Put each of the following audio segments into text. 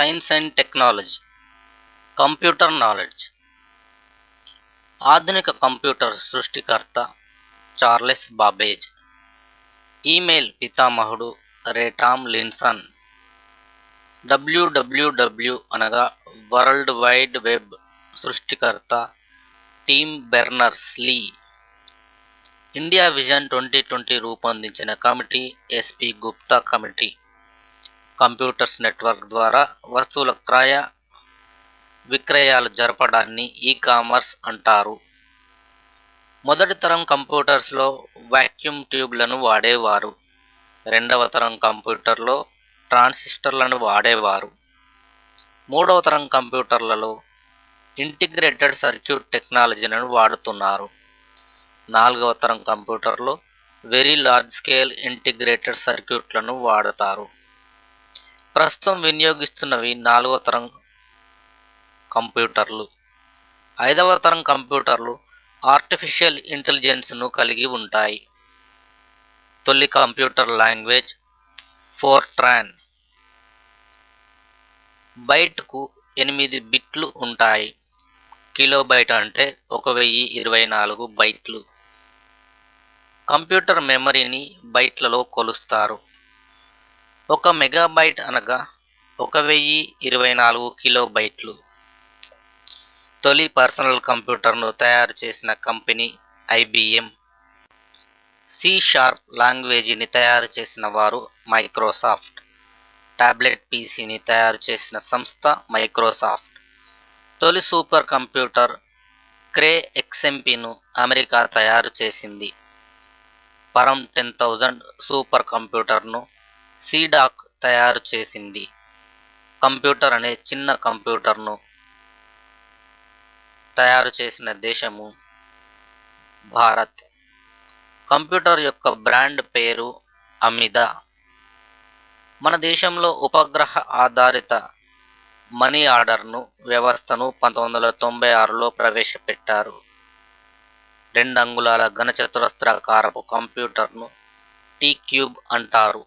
Science and technology, computer knowledge. ఆధునిక computer సృష్టికర్త Charles Babbage, email పితామహుడు రే టామ్లిన్సన్, డబ్ల్యూడబ్ల్యూడబ్ల్యూ అనగా వరల్డ్ వైడ్ వెబ్ సృష్టికర్త టిమ్ బెర్నర్స్-లీ, ఇండియా విజన్ 2020 రూపొందించిన committee SP Gupta committee, computers network ద్వారా వస్తువుల క్రయ విక్రయాలు జరపడాన్ని ఈ కామర్స్ అంటారు. మొదటి తరం కంప్యూటర్స్లో వాక్యూమ్ ట్యూబ్లను వాడేవారు. రెండవ తరం కంప్యూటర్లో ట్రాన్సిస్టర్లను వాడేవారు. మూడవ తరం కంప్యూటర్లలో ఇంటిగ్రేటెడ్ సర్క్యూట్ టెక్నాలజీలను వాడుతున్నారు. నాలుగవ తరం కంప్యూటర్లో వెరీ లార్జ్ స్కేల్ ఇంటిగ్రేటెడ్ సర్క్యూట్లను వాడతారు. ప్రస్తుతం వినియోగిస్తున్నవి నాలుగవ తరం కంప్యూటర్లు. ఐదవ తరం కంప్యూటర్లు ఆర్టిఫిషియల్ ఇంటెలిజెన్స్ను కలిగి ఉంటాయి. తొలి కంప్యూటర్ లాంగ్వేజ్ ఫోర్ట్రాన్. బైట్కు 8 బిట్లు ఉంటాయి. కిలోబైట్ అంటే 1024 బైట్లు. కంప్యూటర్ మెమరీని బైట్లలో కొలుస్తారు. 1 మెగాబైట్ అనగా 1024 కిలోబైట్లు. తొలి పర్సనల్ కంప్యూటర్ను తయారు చేసిన కంపెనీ ఐబిఎం. సి# లాంగ్వేజీని తయారు చేసిన వారు మైక్రోసాఫ్ట్. టాబ్లెట్ పీసీని తయారు చేసిన సంస్థ మైక్రోసాఫ్ట్. తొలి సూపర్ కంప్యూటర్ క్రే ఎక్స్ఎంపీను అమెరికా తయారు చేసింది. పరం 10000 సూపర్ కంప్యూటర్ను సీడాక్ తయారు చేసింది. కంప్యూటర్ అనే చిన్న కంప్యూటర్ను తయారు చేసిన దేశము భారత్. కంప్యూటర్ యొక్క బ్రాండ్ పేరు అమిదా. మన దేశంలో ఉపగ్రహ ఆధారిత మనీ ఆర్డర్ను వ్యవస్థను 1996లో ప్రవేశపెట్టారు. 2 అంగుళాల ఘనచతురస్రాకారపు కంప్యూటర్ను టీ-క్యూబ్ అంటారు.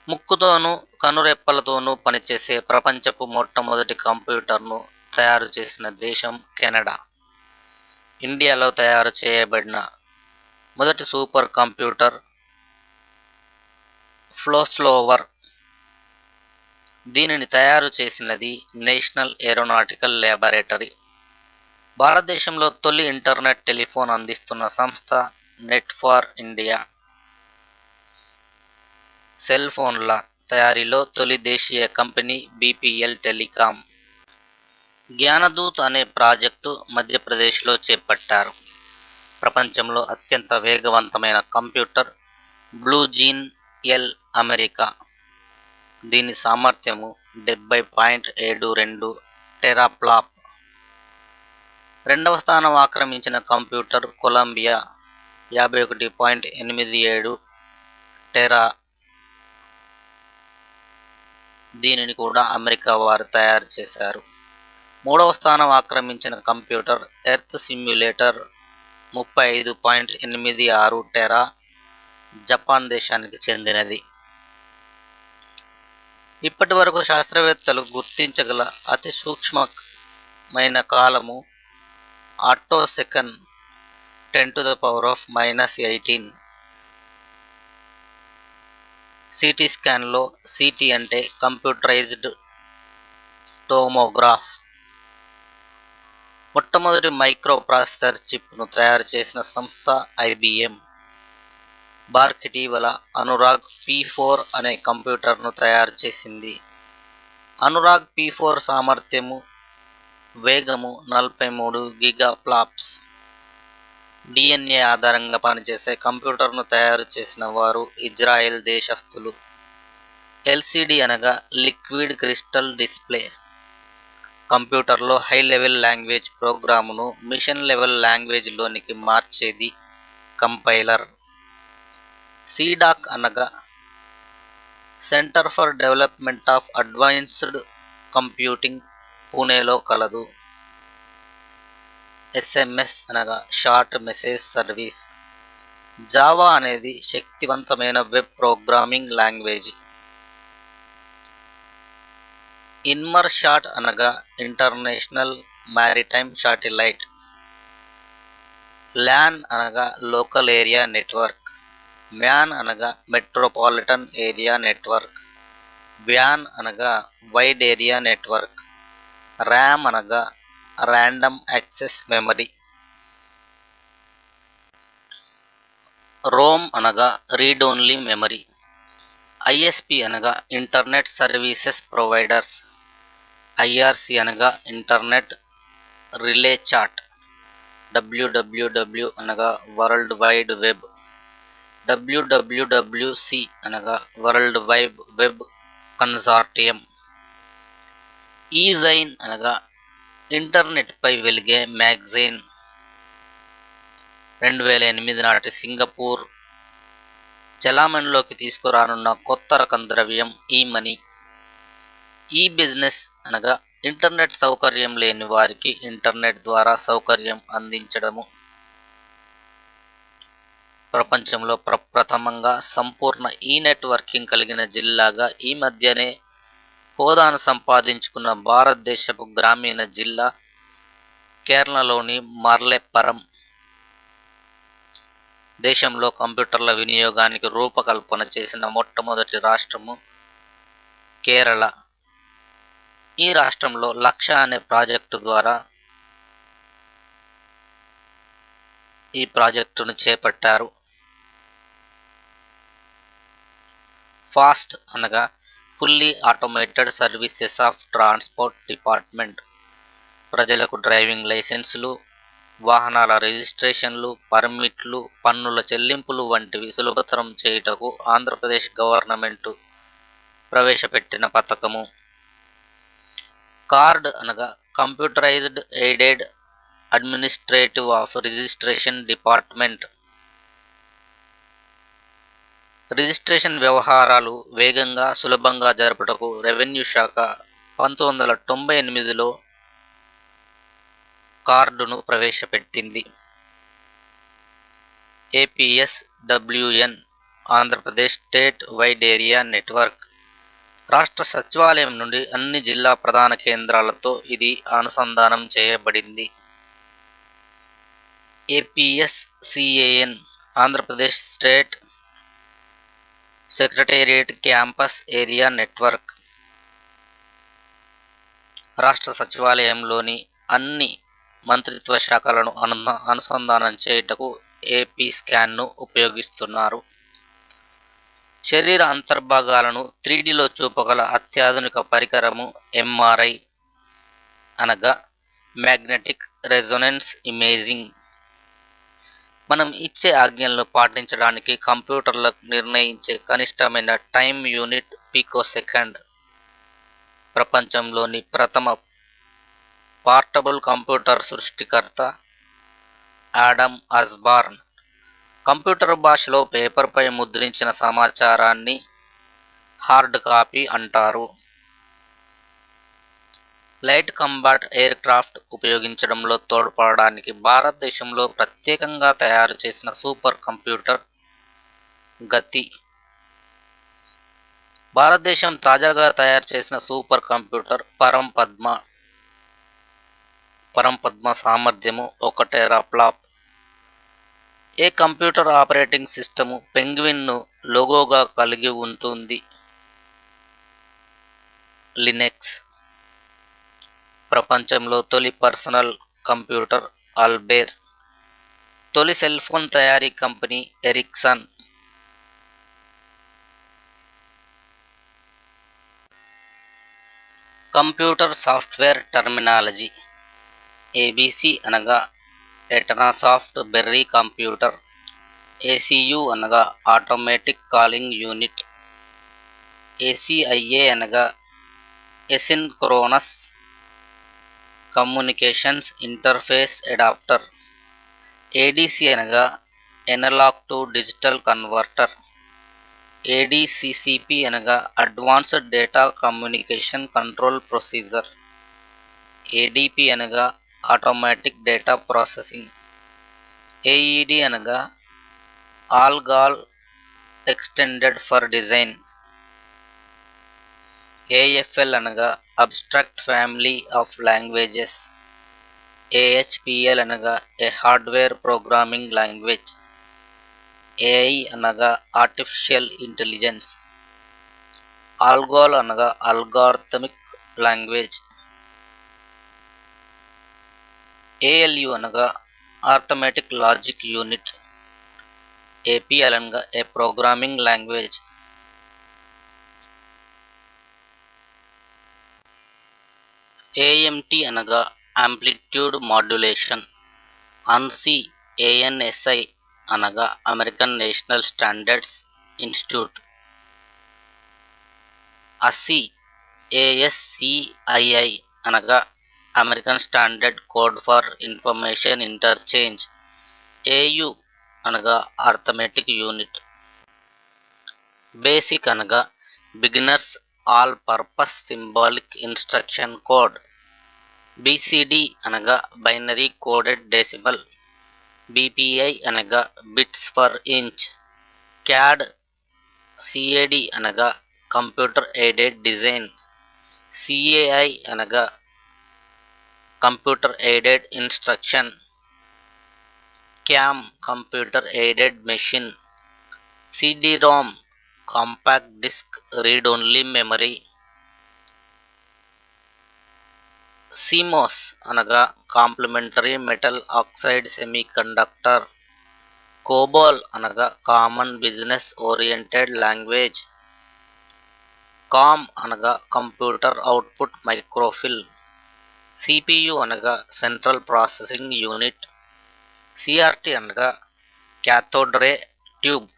ముక్కుతోనూ కనురెప్పలతోనూ పనిచేసే ప్రపంచపు మొట్టమొదటి కంప్యూటర్ను తయారు చేసిన దేశం కెనడా. ఇండియాలో తయారు చేయబడిన మొదటి సూపర్ కంప్యూటర్ ఫ్లోస్లోవర్. దీనిని తయారు చేసినది నేషనల్ ఏరోనాటికల్ ల్యాబొరేటరీ. భారతదేశంలో తొలి ఇంటర్నెట్ టెలిఫోన్ అందిస్తున్న సంస్థ నెట్ ఫర్ ఇండియా. సెల్ ఫోన్ల తయారీలో తొలి దేశీయ కంపెనీ బీపీఎల్ టెలికాం. జ్ఞానదూత్ అనే ప్రాజెక్టు మధ్యప్రదేశ్లో చేపట్టారు. ప్రపంచంలో అత్యంత వేగవంతమైన కంప్యూటర్ బ్లూజీన్ ఎల్ అమెరికా. దీని సామర్థ్యము 70.72 టెరాఫ్లాప్. రెండవ స్థానం ఆక్రమించిన కంప్యూటర్ కొలంబియా 51.87 టెరా. దీనిని కూడా అమెరికా వారు తయారు చేశారు. మూడవ స్థానం ఆక్రమించిన computer earth simulator 35.86 Tera, Japan దేశానికి చెందినది. ఇప్పటి వరకు శాస్త్రవేత్తలు గుర్తించగల అతి సూక్ష్మమైన కాలము ఆట్టోసెకన్ 10⁻⁻18. సిటీ స్కాన్లో సిటీ అంటే కంప్యూటరైజ్డ్ టోమోగ్రాఫ్. మొట్టమొదటి మైక్రో ప్రాసెసర్ చిప్ను తయారు చేసిన సంస్థ ఐబిఎం. బార్క్ ఇటీవల అనురాగ్ P4 అనే కంప్యూటర్ను తయారు చేసింది. అనురాగ్ P4 సామర్థ్యము వేగము 43 గిగాఫ్లాప్స్. డిఎన్ఏ ఆధారంగా పనిచేసే కంప్యూటర్ను తయారు చేసిన వారు ఇజ్రాయెల్ దేశస్థులు. ఎల్సిడి అనగా లిక్విడ్ క్రిస్టల్ డిస్ప్లే. కంప్యూటర్లో హై లెవెల్ లాంగ్వేజ్ ప్రోగ్రామును మిషన్ లెవెల్ లాంగ్వేజ్లోనికి మార్చేది కంపైలర్. సీడాక్ అనగా centre for development of advanced computing, పూణేలో కలదు. ఎస్ఎంఎస్ అనగా షార్ట్ మెసేజ్ సర్వీస్. జావా అనేది శక్తివంతమైన వెబ్ ప్రోగ్రామింగ్ లాంగ్వేజ్. ఇన్మర్షాట్ అనగా ఇంటర్నేషనల్ మారిటైమ్ శాటిలైట్. ల్యాన్ అనగా లోకల్ ఏరియా నెట్వర్క్. మ్యాన్ అనగా మెట్రోపాలిటన్ ఏరియా నెట్వర్క్. వ్యాన్ అనగా వైడ్ ఏరియా నెట్వర్క్. ర్యామ్ అనగా ర్యాండమ్ యాక్సెస్ మెమరీ. రోమ్ అనగా రీడ్ ఓన్లీ మెమరీ. ఐఎస్పి అనగా ఇంటర్నెట్ సర్వీసెస్ ప్రొవైడర్స్. ఐఆర్సి అనగా internet relay chat. WWW అనగా world wide web. WWWC అనగా world wide web consortium. Ezine అనగా ఇంటర్నెట్పై వెలిగే మ్యాగజైన్. 2008 నాటి సింగపూర్ చలామణిలోకి తీసుకురానున్న కొత్త రకం ద్రవ్యం ఈ మనీ. ఈ బిజినెస్ అనగా ఇంటర్నెట్ సౌకర్యం లేని వారికి ఇంటర్నెట్ ద్వారా సౌకర్యం అందించడము. ప్రపంచంలో ప్రప్రథమంగా సంపూర్ణ ఈ నెట్వర్కింగ్ కలిగిన జిల్లాగా ఈ మధ్యనే హోదాను సంపాదించుకున్న భారతదేశపు గ్రామీణ జిల్లా కేరళలోని మర్లెప్పరం. దేశంలో కంప్యూటర్ల వినియోగానికి రూపకల్పన చేసిన మొట్టమొదటి రాష్ట్రము కేరళ. ఈ రాష్ట్రంలో లక్ష అనే ప్రాజెక్టు ద్వారా ఈ ప్రాజెక్టును చేపట్టారు. ఫాస్ట్ అనగా fully automated services of transport department. ప్రజలకు డ్రైవింగ్ లైసెన్సులు, వాహనాల రిజిస్ట్రేషన్లు, పర్మిట్లు, పన్నుల చెల్లింపులు వంటివి సులభతరం చేయుటకు ఆంధ్రప్రదేశ్ గవర్నమెంటు ప్రవేశపెట్టిన పథకము. కార్డ్ అనగా computerised aided administrative of registration department. Registration వ్యవహారాలు వేగంగా సులభంగా జరుపుటకు రెవెన్యూ శాఖ 1998లో కార్డును ప్రవేశపెట్టింది. APSWAN Andhra Pradesh state wide area network. రాష్ట్ర సచివాలయం నుండి అన్ని జిల్లా ప్రధాన కేంద్రాలతో ఇది అనుసంధానం చేయబడింది. APSCAN Andhra Pradesh state secretariat campus area network. రాష్ట్ర సచివాలయంలోని అన్ని మంత్రిత్వ శాఖలను అనుసంధానం చేయుటకు ఏపీ స్కాన్ను ఉపయోగిస్తున్నారు. శరీర అంతర్భాగాలను 3Dలో చూపగల అత్యాధునిక పరికరము ఎంఆర్ఐ అనగా మ్యాగ్నెటిక్ రెజొనెన్స్ ఇమేజింగ్. మనం ఇచ్చే ఆజ్ఞలను పాటించడానికి కంప్యూటర్లకు నిర్ణయించే కనిష్టమైన టైం యూనిట్ పికోసెకండ్. ప్రపంచంలోని ప్రథమ పోర్టబుల్ కంప్యూటర్ సృష్టికర్త ఆడమ్ ఆస్బార్న్. కంప్యూటర్ భాషలో పేపర్పై ముద్రించిన సమాచారాన్ని హార్డ్ కాపీ అంటారు. లైట్ కంబాట్ ఎయిర్ క్రాఫ్ట్ ఉపయోగించడంలో తోడ్పడడానికి భారతదేశంలో ప్రత్యేకంగా తయారు చేసిన సూపర్ కంప్యూటర్ గతి. భారతదేశం తాజాగా తయారు చేసిన సూపర్ కంప్యూటర్ పరంపద్మ సామర్థ్యము 1 టెరాఫ్లాప్. ఏ కంప్యూటర్ ఆపరేటింగ్ సిస్టము పెంగ్విన్ను లోగోగా కలిగి ఉంటుంది? లినెక్స్. ప్రపంచంలో తొలి పర్సనల్ కంప్యూటర్ ఆల్బేర్. తొలి సెల్ ఫోన్ తయారీ company Ericsson. Computer software terminology. ABC అనగా ఎటనాసాఫ్ట్ బెర్రీ కంప్యూటర్. ఏసీయూ అనగా ఆటోమేటిక్ కాలింగ్ యూనిట్. ఏసీఐఏ అనగా asynchronous communications interface adapter. ADC అనగా analog to digital converter. ADCCP అనగా advanced data communication control procedure. ADP అనగా automatic data processing. AED అనగా ALGOL extended for design. AFL అనగా abstract family of languages, AHPL అనగా a hardware programming language, AI అనగా artificial intelligence, ALGOL అనగా algorithmic language, ALU అనగా arithmetic logic unit, APL అనగా a programming language, AMT అనగా amplitude modulation, ANSI ANSI అనగా American national standards institute, ASCII ASCII అనగా American standard code for information interchange, AU అనగా arithmetic unit, BASIC అనగా beginners all purpose symbolic instruction code, BCD అనగా binary coded decimal, BPI అనగా bits per inch, CAD CAD అనగా computer aided design, CAI అనగా computer aided instruction, CAM computer aided machine, CD ROM compact disk read only memory, CMOS అనగా complementary metal oxide semiconductor, COBOL అనగా common business oriented language, COM అనగా computer output microfilm, CPU అనగా central processing unit, CRT అనగా cathode ray tube,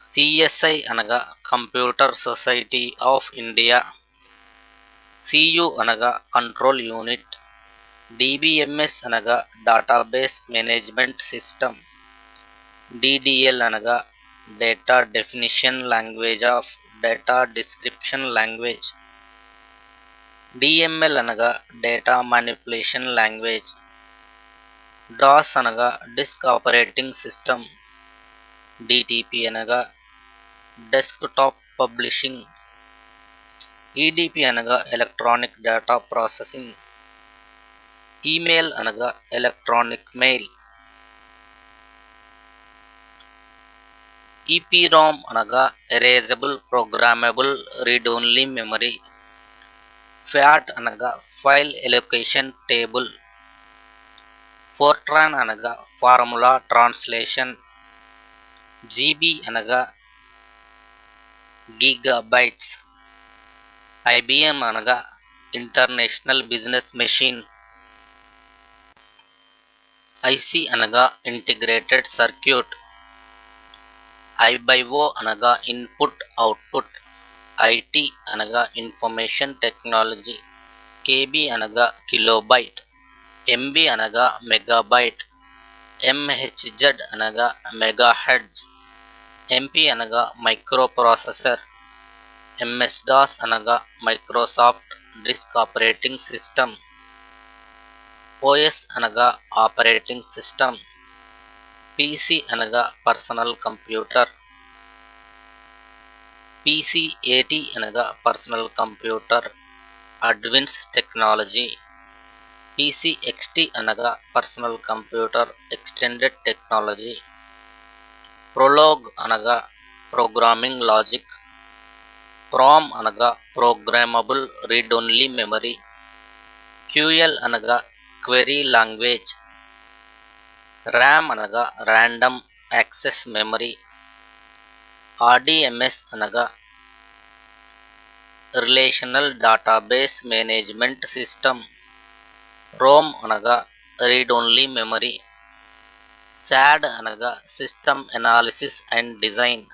CSI అనగా computer society of India, CU అనగా control unit, DBMS అనగా database management system, DDL అనగా data definition language of data description language, DML అనగా data manipulation language, DOS అనగా disc operating system, DTP అనగా desktop publishing, EDP అనగా electronic data processing, email అనగా electronic mail, ఈపీరామ్ అనగా erasable programmable read only memory, fat అనగా file allocation table, Fortran అనగా formula translation, GB అనగా gigabytes, IBM అనగా international business machine, IC అనగా integrated circuit, ఐబైఓ అనగా ఇన్పుట్ అవుట్పుట్, ఐటి అనగా ఇన్ఫర్మేషన్ టెక్నాలజీ, కేబి అనగా కిలోబైట్, ఎంబి అనగా మెగాబైట్, ఎంహెచ్జెడ్ అనగా మెగాహెర్ట్జ్, ఎంపి అనగా మైక్రోప్రాసెసర్, ఎంఎస్-డాస్ అనగా Microsoft disc operating system, OS అనగా ఆపరేటింగ్ సిస్టమ్, పిసి అనగా పర్సనల్ కంప్యూటర్, పిసిఏటి అనగా పర్సనల్ కంప్యూటర్ అడ్వాన్స్ టెక్నాలజీ, పిసిఎక్స్టి అనగా పర్సనల్ కంప్యూటర్ ఎక్స్టెండెడ్ టెక్నాలజీ, ప్రొలోగ్ అనగా ప్రోగ్రామింగ్ లాజిక్, ప్రామ్ అనగా programmable read only memory, QL అనగా క్వెరీ లాంగ్వేజ్, ర్యామ్ అనగా random access memory, ఆర్డిఎంఎస్ అనగా relational database management system, Rome అనగా read only memory, sad అనగా system analysis and design,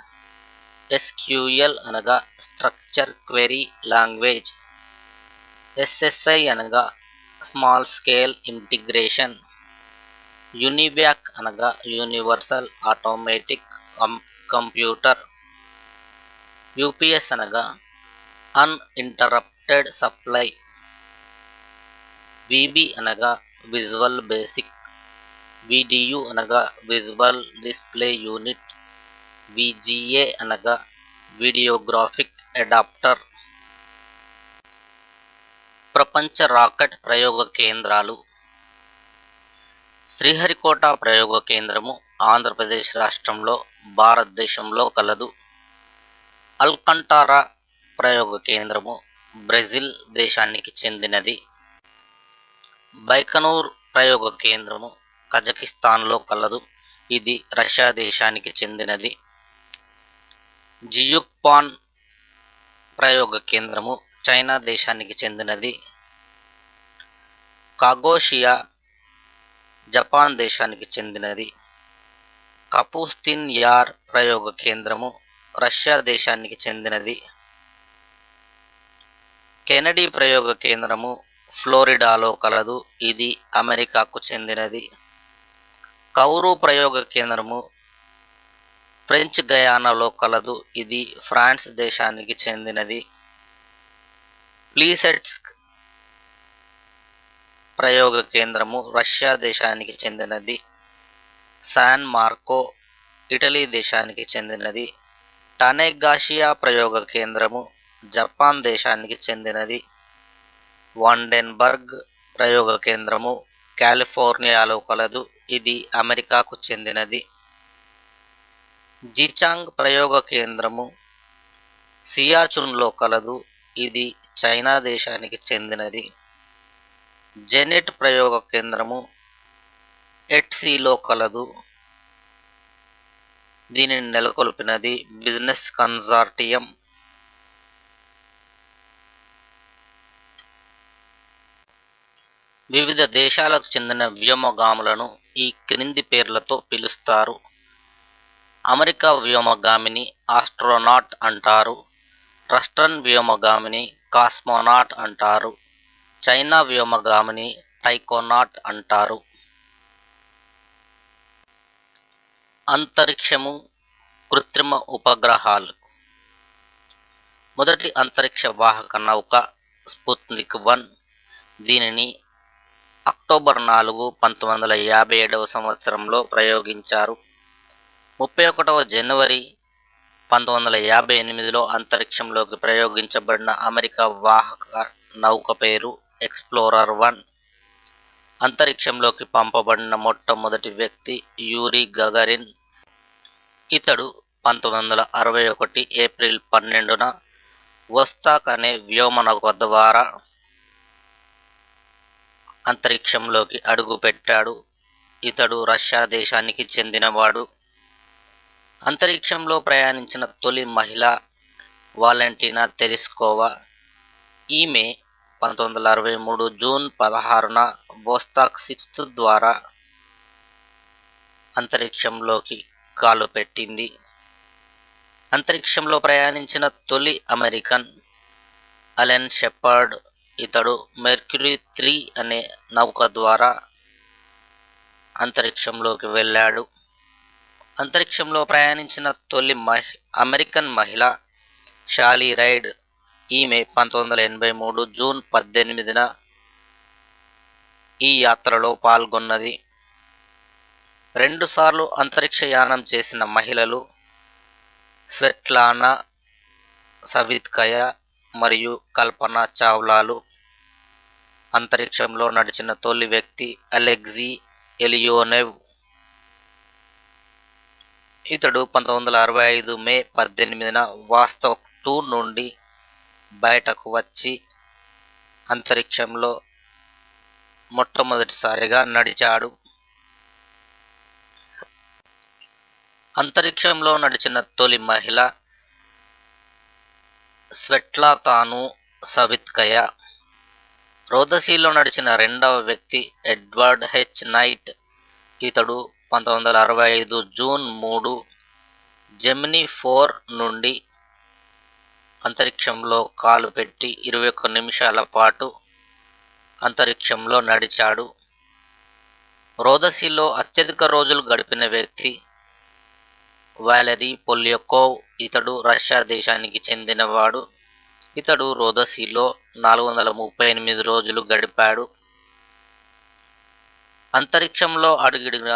SQL అనగా structure query language, SSI అనగా small scale integration, యూనివాక్ అనగా universal automatic computer, UPS అనగా uninterrupted supply, VB అనగా visual basic, విడియు అనగా visual display unit, VGA అనగా videographic adapter, ప్రపంచ rocket ప్రయోగ కేంద్రాలు. శ్రీహరికోట ప్రయోగ కేంద్రము ఆంధ్రప్రదేశ్ రాష్ట్రంలో, భారతదేశంలో కలదు. అల్కంటారా ప్రయోగ కేంద్రము బ్రెజిల్ దేశానికి చెందినది. బైకనూర్ ప్రయోగ కేంద్రము కజకిస్తాన్లో కలదు. ఇది రష్యా దేశానికి చెందినది. జియుక్పాన్ ప్రయోగ కేంద్రము చైనా దేశానికి చెందినది. కాగోషియా జపాన్ దేశానికి చెందినది. కపుస్తిన్ యార్ ప్రయోగ కేంద్రము రష్యా దేశానికి చెందినది. కెనడీ ప్రయోగ కేంద్రము ఫ్లోరిడాలో కలదు. ఇది అమెరికాకు చెందినది. కౌరు ప్రయోగ కేంద్రము ఫ్రెంచ్ గయానాలో కలదు. ఇది ఫ్రాన్స్ దేశానికి చెందినది. ప్లీసెట్స్క్ ప్రయోగ కేంద్రము రష్యా దేశానికి చెందినది. శాన్ మార్కో ఇటలీ దేశానికి చెందినది. టనెగాషియా ప్రయోగ కేంద్రము జపాన్ దేశానికి చెందినది. వాండెన్బర్గ్ ప్రయోగ కేంద్రము కాలిఫోర్నియాలో కలదు. ఇది అమెరికాకు చెందినది. జిచాంగ్ ప్రయోగ కేంద్రము సియాచున్లో కలదు. ఇది చైనా దేశానికి చెందినది. జెనెట్ ప్రయోగ కేంద్రము ఎట్సీలో కలదు. దీనిని నెలకొల్పినది బిజినెస్ కన్సార్టియం. వివిధ దేశాలకు చెందిన వ్యోమగాములను ఈ క్రింది పేర్లతో పిలుస్తారు. అమెరికా వ్యోమగామిని ఆస్ట్రోనాట్ అంటారు. రష్యన్ వ్యోమగామిని కాస్మోనాట్ అంటారు. చైనా వ్యోమగామిని టైకోనాట్ అంటారు. అంతరిక్షము, కృత్రిమ ఉపగ్రహాలు. మొదటి అంతరిక్ష వాహక నౌక స్పుత్నిక్ 1. దీనిని అక్టోబర్ 4, 1957 సంవత్సరంలో ప్రయోగించారు. 31వ జనవరి 1958లో అంతరిక్షంలోకి ప్రయోగించబడిన అమెరికా వాహక నౌక పేరు ఎక్స్ప్లోరర్ 1. అంతరిక్షంలోకి పంపబడిన మొట్టమొదటి వ్యక్తి యూరీ గగరిన్. ఇతడు 1961 ఏప్రిల్ 12న వోస్తాక్ అనే వ్యోమనౌక ద్వారా అంతరిక్షంలోకి అడుగుపెట్టాడు. ఇతడు రష్యా దేశానికి చెందినవాడు. అంతరిక్షంలో ప్రయాణించిన తొలి మహిళ వాలెంటీనా తెరెస్కోవా. ఈమె 1963 జూన్ 16న వోస్తాక్ 6 ద్వారా అంతరిక్షంలోకి కాలు పెట్టింది. అంతరిక్షంలో ప్రయాణించిన తొలి అమెరికన్ అలెన్ షెపర్డ్. ఇతడు మెర్క్యూరీ 3 అనే నౌక ద్వారా అంతరిక్షంలోకి వెళ్ళాడు. అంతరిక్షంలో ప్రయాణించిన తొలి అమెరికన్ మహిళ షాలీ రైడ్. ఈమె 1983 జూన్ 18న ఈ యాత్రలో పాల్గొన్నది. 2 సార్లు అంతరిక్షయానం చేసిన మహిళలు స్వెట్లానా సవిత్కయా మరియు కల్పనా చావ్లాలు. అంతరిక్షంలో నడిచిన తొలి వ్యక్తి అలెక్సీ ఎలియోనెవ్. ఇతడు 1965 మే 18న వాస్తోక్ 2 నుండి బయటకు వచ్చి అంతరిక్షంలో మొట్టమొదటిసారిగా నడిచాడు. అంతరిక్షంలో నడిచిన తొలి మహిళ స్వెట్లాతాను సవిత్కయా. రోదసీలో నడిచిన రెండవ వ్యక్తి ఎడ్వర్డ్ హెచ్ నైట్. ఇతడు 1965 జూన్ 3 జెమినీ 4 నుండి అంతరిక్షంలో కాలు పెట్టి 21 నిమిషాల పాటు అంతరిక్షంలో నడిచాడు. రోదసీలో అత్యధిక రోజులు గడిపిన వ్యక్తి వాలెరీ పొల్యకోవ్. ఇతడు రష్యా దేశానికి చెందినవాడు. ఇతడు రోదసీలో 438 రోజులు గడిపాడు. అంతరిక్షంలో అడుగిడిన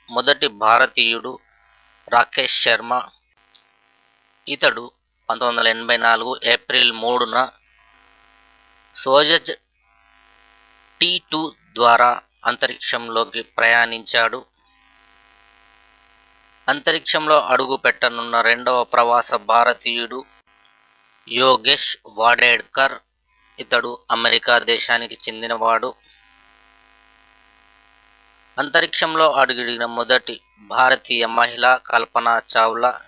మొదటి భారతీయుడు రాకేష్ శర్మ. ఇతడు 1984 ఏప్రిల్ 3న సోయజ్ T2 ద్వారా అంతరిక్షంలోకి ప్రయాణించాడు. అంతరిక్షంలో అడుగు పెట్టనున్న రెండవ ప్రవాస భారతీయుడు యోగేష్ వాడేడ్కర్. ఇతడు అమెరికా దేశానికి చెందినవాడు. అంతరిక్షంలో అడుగిడిన మొదటి భారతీయ మహిళ కల్పనా చావ్లా.